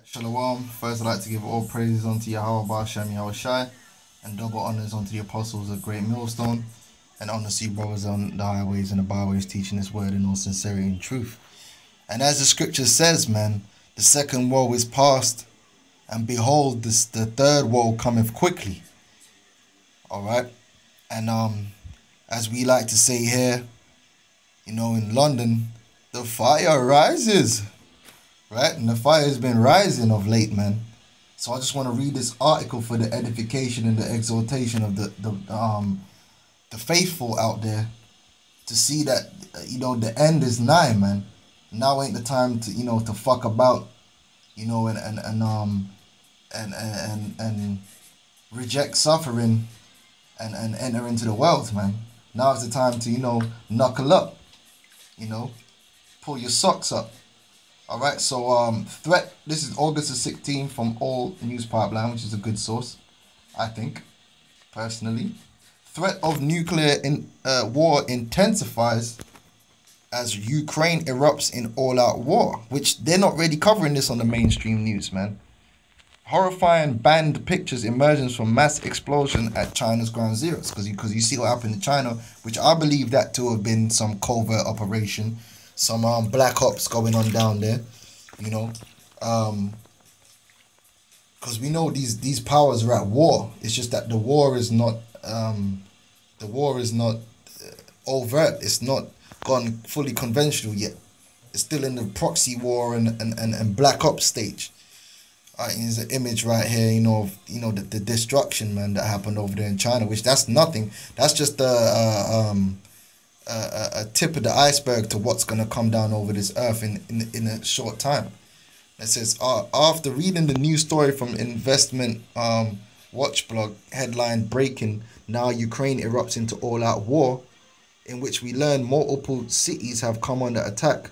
Shalom. First, I'd like to give all praises unto Yahweh Ba'Shem Yahushai, and double honors unto the apostles of Great Millstone, and honors to you brothers on the highways and the byways teaching this word in all sincerity and truth. And as the scripture says, man, the second woe is past, and behold, the third woe cometh quickly. All right? And as we like to say here, you know, in London, the fire rises. Right? And the fire has been rising of late, man. So I just want to read this article for the edification and the exhortation of the faithful out there, to see that, you know, the end is nigh, man. Now ain't the time to, you know, to fuck about, you know, and reject suffering and enter into the world, man. Now is the time to, you know, knuckle up, you know, pull your socks up. All right, so threat. This is August the 16th from All News Pipeline, which is a good source, I think, personally. Threat of nuclear war intensifies as Ukraine erupts in all-out war, which they're not really covering this on the mainstream news, man. Horrifying banned pictures emerges from mass explosion at China's ground zeros, because you see what happened in China, which I believe that to have been some covert operation. Some black ops going on down there, you know, because we know these powers are at war. It's just that the war is not overt. It's not gone fully conventional yet. It's still in the proxy war and black ops stage. Here's an image right here, you know, the destruction, man, that happened over there in China. Which that's nothing. That's just a tip of the iceberg to what's going to come down over this earth in a short time. It says, after reading the news story from Investment Watch blog, headline breaking, now Ukraine erupts into all-out war, in which we learn multiple cities have come under attack,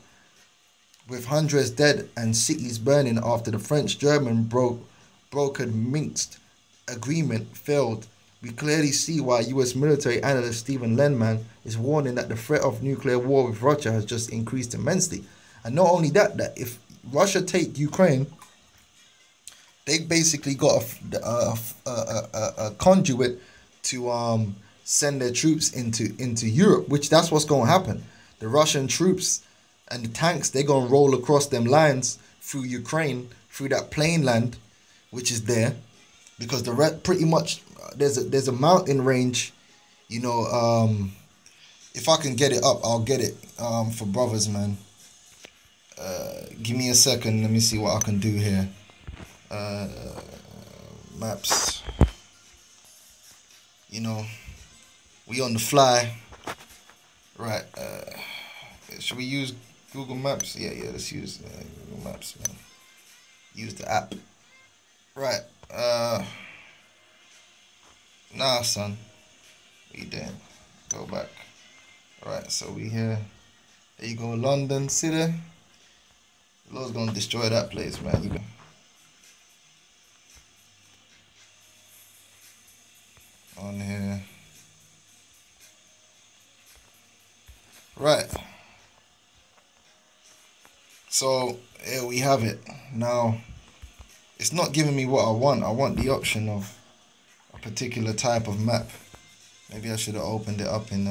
with hundreds dead and cities burning after the French-German brokered Minsk agreement failed. We clearly see why U.S. military analyst Stephen Lenman is warning that the threat of nuclear war with Russia has just increased immensely. And not only that, that if Russia take Ukraine, they basically got a conduit to send their troops into Europe, which that's what's going to happen. The Russian troops and the tanks, they're going to roll across them lines through Ukraine, through that plain land, which is there, because the pretty much there's a mountain range, you know. If I can get it up, I'll get it for brothers, man. Give me a second. Let me see what I can do here. Maps. You know, we on the fly. Right. Should we use Google Maps? Yeah. Let's use Google Maps, man. Use the app. Right. Nah, son. We did. Go back. Alright, so we here. There you go, London City. The Lord's gonna destroy that place, man. You on here. Right. So here we have it. Now, it's not giving me what I want. I want the option of a particular type of map. Maybe I should have opened it up in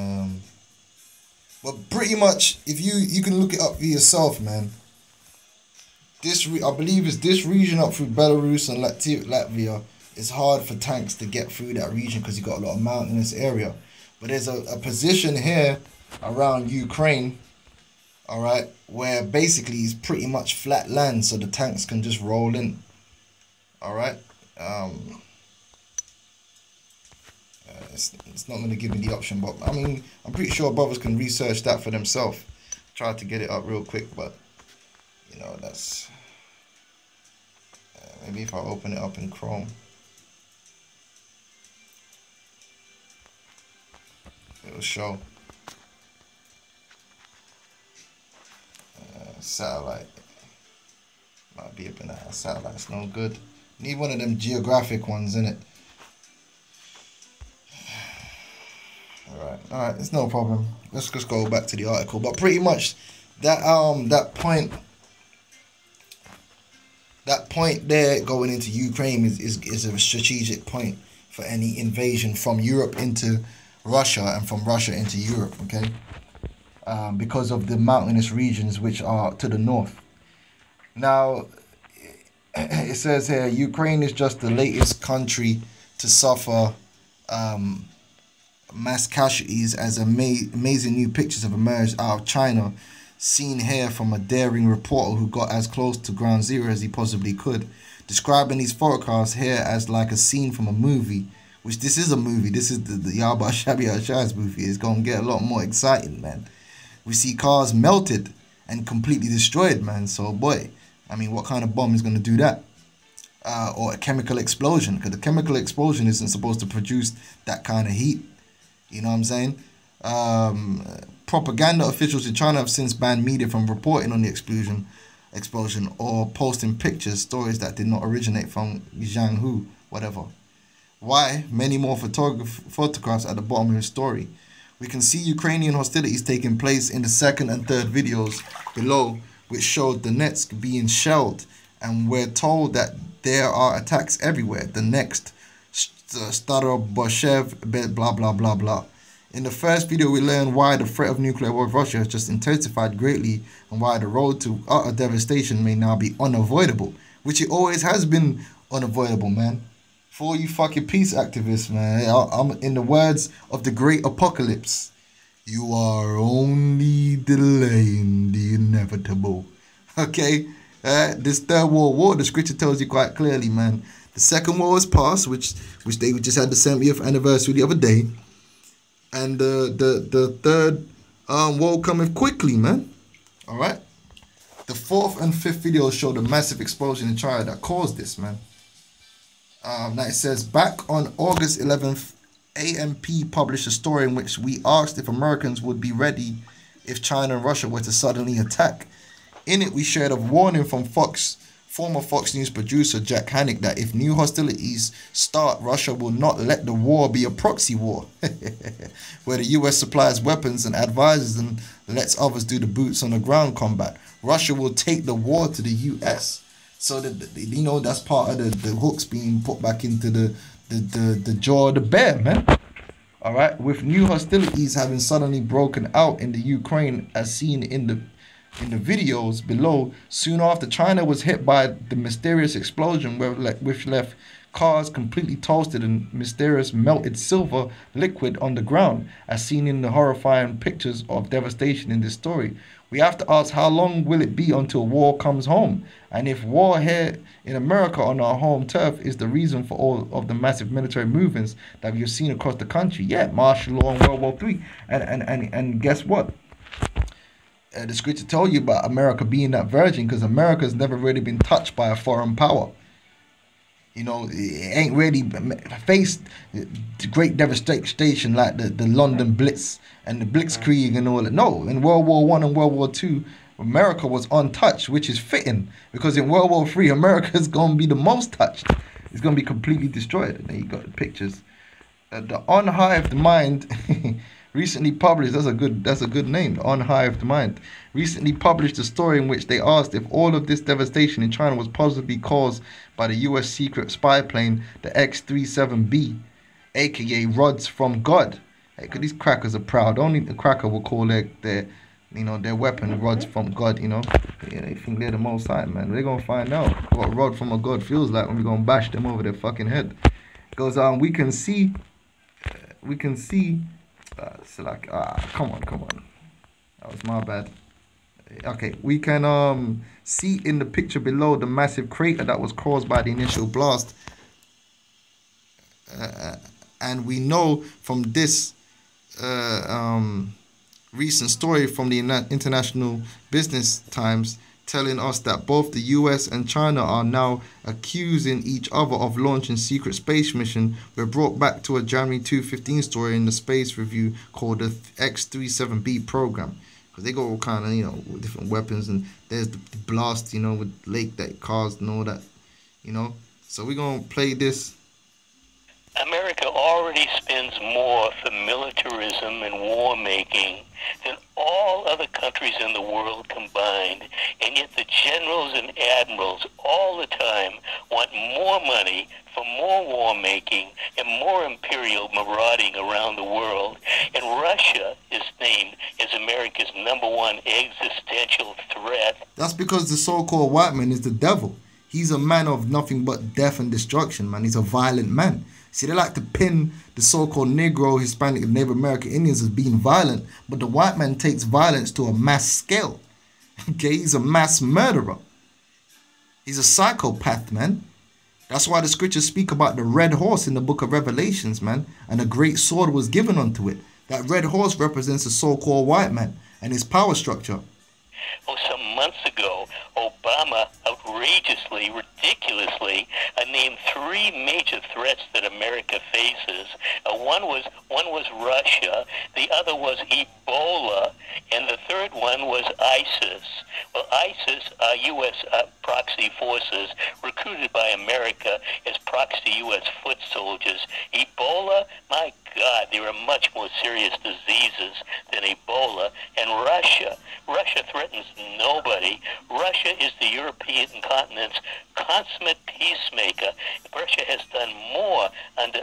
but pretty much, if you can look it up for yourself, man. I believe it's this region up through Belarus and Latvia. It's hard for tanks to get through that region because you got a lot of mountainous area. But there's a position here around Ukraine, all right, where basically it's pretty much flat land, so the tanks can just roll in. All right. It's not going to give me the option, but I mean, I'm pretty sure brothers can research that for themselves. Try to get it up real quick, but you know, that's maybe if I open it up in Chrome, it'll show satellite. Might be up in that satellite's no good. Need one of them geographic ones in it. Alright, it's no problem. Let's just go back to the article. But pretty much that that point That point there going into Ukraine is a strategic point for any invasion from Europe into Russia and from Russia into Europe, okay? Because of the mountainous regions which are to the north. Now, it says here, Ukraine is just the latest country to suffer mass casualties as amazing new pictures have emerged out of China, seen here from a daring reporter who got as close to ground zero as he possibly could, describing these photographs here as like a scene from a movie, which this is a movie. This is the Yaba Shabi Ashaz movie. It's going to get a lot more exciting, man. We see cars melted and completely destroyed, man. So, boy, I mean, what kind of bomb is going to do that? Or a chemical explosion, because the chemical explosion isn't supposed to produce that kind of heat. You know what I'm saying? Propaganda officials in China have since banned media from reporting on the explosion or posting pictures, stories that did not originate from Jianghu, whatever. Why? Many more photographs at the bottom of the story. We can see Ukrainian hostilities taking place in the second and third videos below, which showed Donetsk being shelled, and we're told that there are attacks everywhere. The next, Staroboshev, blah, blah, blah, blah. In the first video, we learn why the threat of nuclear war with Russia has just intensified greatly and why the road to utter devastation may now be unavoidable, which it always has been unavoidable, man. For all you fucking peace activists, man, I'm in the words of the great apocalypse, you are only delaying the inevitable. Okay? This third world war, the scripture tells you quite clearly, man. The second war was past, which they just had the 70th anniversary the other day. And the third war coming quickly, man. Alright? The fourth and fifth videos show the massive explosion in China that caused this, man. Now it says, back on August 11th, AMP published a story in which we asked if Americans would be ready if China and Russia were to suddenly attack. In it, we shared a warning from former Fox News producer Jack Hannick that if new hostilities start, Russia will not let the war be a proxy war, where the US supplies weapons and advises and lets others do the boots on the ground combat. Russia will take the war to the US. So that, you know, that's part of the hooks being put back into the jaw of the bear, man. All right, with new hostilities having suddenly broken out in the Ukraine, as seen in the videos below, soon after China was hit by the mysterious explosion which left cars completely toasted and mysterious melted silver liquid on the ground, as seen in the horrifying pictures of devastation in this story. We have to ask, how long will it be until war comes home? And if war here in America on our home turf is the reason for all of the massive military movements that we've seen across the country, yeah, martial law and World War III. And guess what? The scripture tell you about America being that virgin, because America's never really been touched by a foreign power. You know, it ain't really faced great devastation like the London Blitz and the Blitzkrieg and all that. No, in World War I and World War II, America was untouched, which is fitting, because in World War III, America's going to be the most touched. It's going to be completely destroyed. And there you got the pictures. The Unhived Mind recently published, that's a good name, the Unhived Mind, recently published a story in which they asked if all of this devastation in China was possibly caused by the US secret spy plane, the X-37B, aka rods from God. Hey, 'cause these crackers are proud. Only the cracker will call their weapon rods from God, you know. Yeah, they think they're the most high, man. They're gonna find out what a rod from a God feels like when we're gonna bash them over their fucking head. It goes on, we can see, it's like, come on. That was my bad. Okay, we can see in the picture below the massive crater that was caused by the initial blast. And we know from this recent story from the International Business Times telling us that both the US and China are now accusing each other of launching secret space mission. We're brought back to a January 2015 story in the Space Review called the X-37B program. Because they got all kind of, you know, different weapons, and there's the blast, you know, with lake that it caused and all that, you know. So we're going to play this. America already spends more for militarism and war making than all all other countries in the world combined, and yet the generals and admirals all the time want more money for more war making and more imperial marauding around the world. And Russia is named as America's #1 existential threat. That's because the so-called white man is the devil. He's a man of nothing but death and destruction, man. He's a violent man. See, they like to pin the so-called Negro, Hispanic, and Native American Indians as being violent, but the white man takes violence to a mass scale. Okay, he's a mass murderer. He's a psychopath, man. That's why the scriptures speak about the red horse in the book of Revelations, man, and a great sword was given unto it. That red horse represents the so-called white man and his power structure. Oh, some months ago, Obama outrageously, ridiculously, named 3 major threats that America faces. One was Russia, the other was Ebola, and the third one was ISIS. Well, ISIS are U.S. Proxy forces recruited by America as proxy U.S. foot soldiers. Ebola, my God, there are much more serious diseases than Ebola. And Russia threatens nobody. Russia is the European continent's consummate peacemaker. Russia has done more under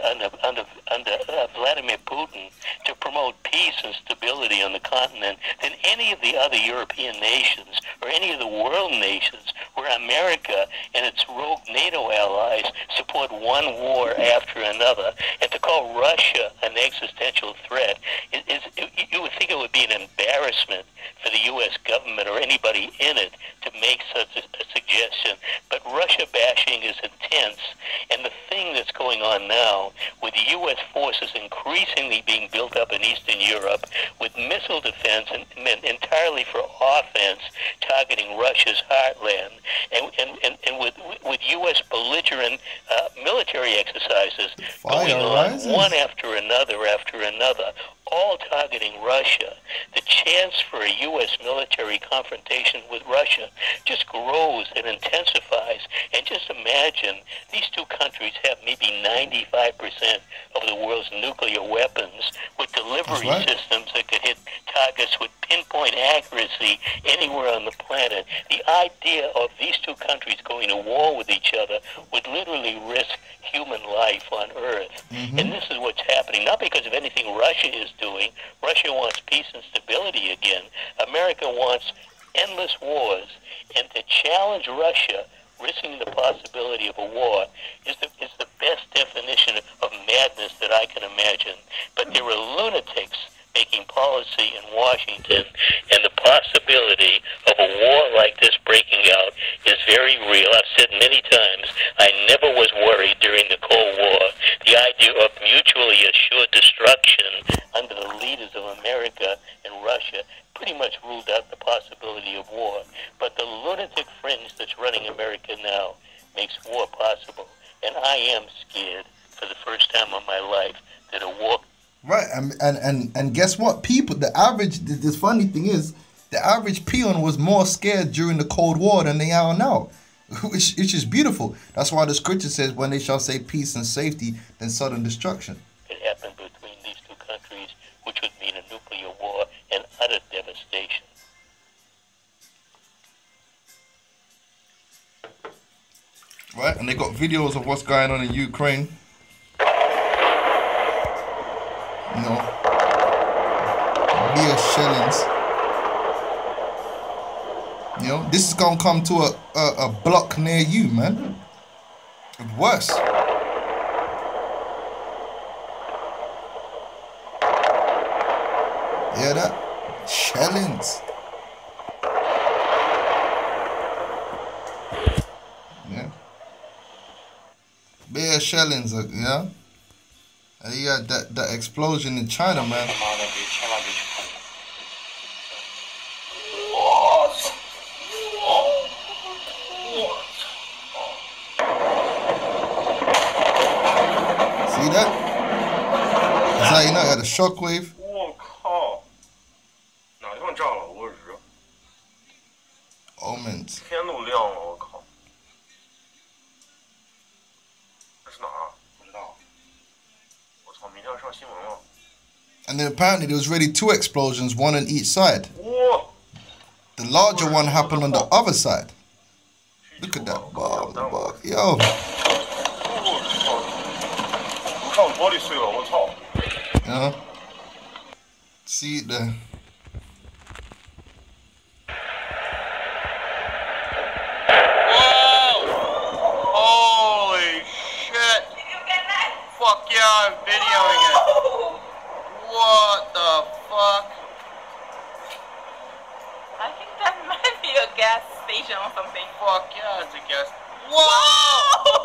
Vladimir Putin to promote peace and stability on the continent than any of the other European nations or any of the world nations, where America and its rogue NATO allies support one war after another. And to call Russia an existential threat, you would think it would be an embarrassment for the U.S. government or anybody in it to make such a suggestion. But Russia bashing is intense, and the thing that's going on now with the U.S. forces increasingly being built up in Eastern Europe with missile defense and entirely for offense targeting Russia's heartland, and with U.S. belligerent military exercises going on one after another, all targeting Russia, the chance for a U.S. military confrontation with Russia just grows and intensifies. And just imagine, these two countries have maybe 95% of the world's nuclear weapons, with delivery systems that could hit targets with pinpoint accuracy anywhere on the planet. The idea of these two countries going to war with each other would literally risk human life on Earth. And this is what's happening, not because of anything Russia is doing. Russia wants peace and stability again. America wants endless wars. And to challenge Russia, risking the possibility of a war, is the best definition of madness that I can imagine. But there are lunatics making policy in Washington, and the possibility of a war like this breaking out is very real. I've said many times, I never was worried during the Cold War. The idea of mutually assured destruction under the leaders of America and Russia pretty much ruled out the possibility of war. But the lunatic fringe that's running America now makes war possible. And I am scared for the first time in my life that a war... Right, and guess what? People, the funny thing is, the average peon was more scared during the Cold War than they are now, which is beautiful. That's why the scripture says, when they shall say peace and safety, then sudden destruction. It happened between these two countries, which would mean a nuclear war and utter devastation. Right, and they got videos of what's going on in Ukraine. You know, mere shellings. You know, this is gonna come to a block near you, man. Worse. Yeah, that shellings. Yeah. Bare shellings, yeah. And you got that explosion in China, man. See that? That's how you know it had a shockwave. Omens. And then apparently there was already 2 explosions, one on each side. 우와. The larger one happened on the other side. Look at that ball. Yo. See the. Fuck yeah, I'm videoing it. What the fuck? I think that might be a gas station or something. Fuck yeah, it's a gas. Whoa!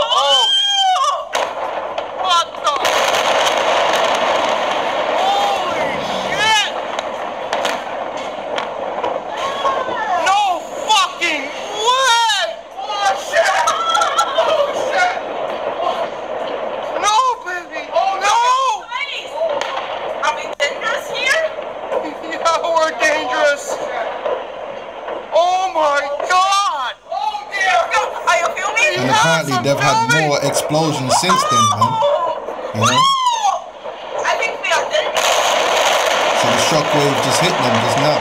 Oh! What the? Holy shit! No fucking way! Oh shit! Oh shit! No, baby! Oh no! Please! Are we dangerous here? Yeah, we're dangerous! Oh my god! Oh dear! Are you filming? And apparently they've had more explosions since then, man. You know? I think we are dangerous. So the shockwave just hit them just now.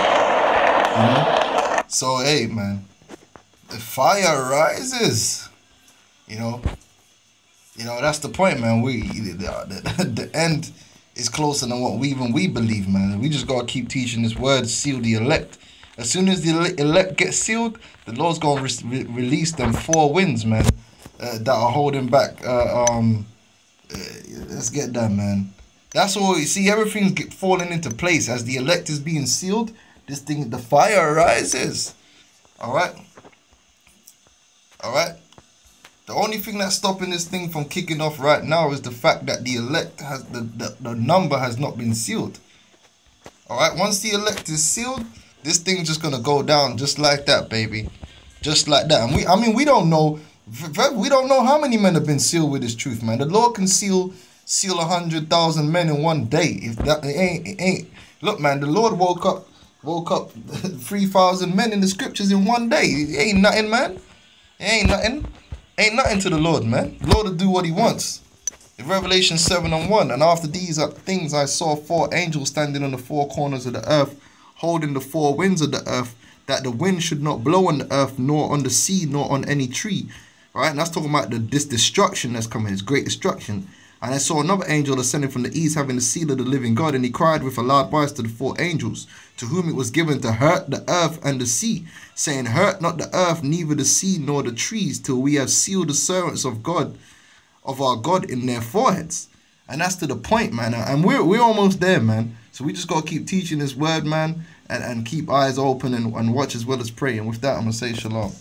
You know? So hey, man, the fire rises. You know, that's the point, man. The end is closer than what we believe, man. We just gotta keep teaching this word, seal the elect. As soon as the elect get sealed, the Lord's gonna release them 4 winds, man, that are holding back. Let's get that, man. That's all. You see, everything's falling into place as the elect is being sealed. This thing, the fire rises. All right. The only thing that's stopping this thing from kicking off right now is the fact that the elect has the number has not been sealed. All right. Once the elect is sealed, this thing's just gonna go down just like that, baby, just like that. And we don't know. We don't know how many men have been sealed with this truth, man. The Lord can seal 100,000 men in one day. If that it ain't. Look, man, the Lord woke up 3,000 men in the scriptures in one day. It ain't nothing, man. It ain't nothing. Ain't nothing to the Lord, man. The Lord will do what he wants. In Revelation 7:1, and after these things I saw 4 angels standing on the 4 corners of the earth, holding the 4 winds of the earth, that the wind should not blow on the earth, nor on the sea, nor on any tree. Right? And that's talking about this destruction that's coming, this great destruction. And I saw another angel ascending from the east, having the seal of the living God, and he cried with a loud voice to the 4 angels, to whom it was given to hurt the earth and the sea, saying, hurt not the earth, neither the sea, nor the trees, till we have sealed the servants of God, of our God, in their foreheads. And that's to the point, man. And we're almost there, man. So we just got to keep teaching this word, man, and keep eyes open and watch as well as pray. And with that, I'm going to say shalom.